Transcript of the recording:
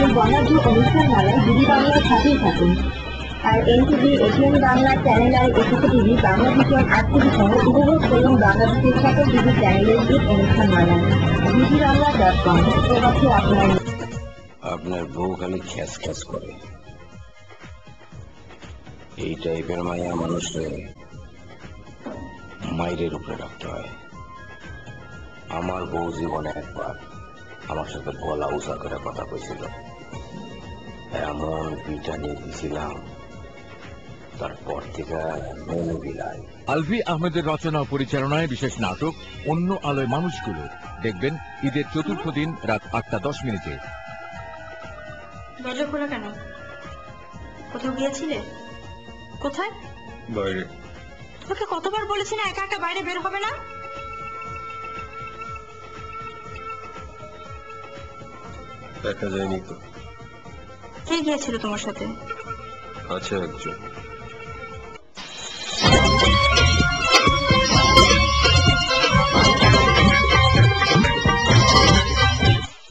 এই বর্ণাঢ্য অনুষ্ঠান মালায় বিডি বাংলার সাথেই থাকুন। আর এনটিভি, এশিয়ান বাংলা চ্যানেল আর একুশে টিভি, বাংলা ভিশন, আর টিভি সহ উপভোগ করুন বাংলাদেশের সকল টিভি চ্যানেলের এই অনুষ্ঠান মালা। বিডিবাংলা.com প্রবাসে আপনার। আপনার বউ খালি খ্যাস খ্যাস করে। এই টাইপের মায়া মানুষের মাইরের উপরে রাখতে হয়। আমার বউ জীবনে একবার আমার সাথে গলা উঁচা করে কথা কইছিল, এমন পিটানি দিছিলাম, তারপর থেকে মেনু বিলাই। আলভি আহমেদের রচনা ও পরিচালনায় বিশেষ নাটক অন্য আলোয় মানুষগুলো দেখবেন ঈদের চতুর্থ দিন রাত 8:10। দরজা খোলা কেন? কোথাও গিয়েছিলে? কোথায়? বাইরে। তোকে কতবার বলেছি না একা একা বাইরে বের হবে না? একা যায়নি তো। কে গিয়েছিল তোমার সাথে? আছে একজন।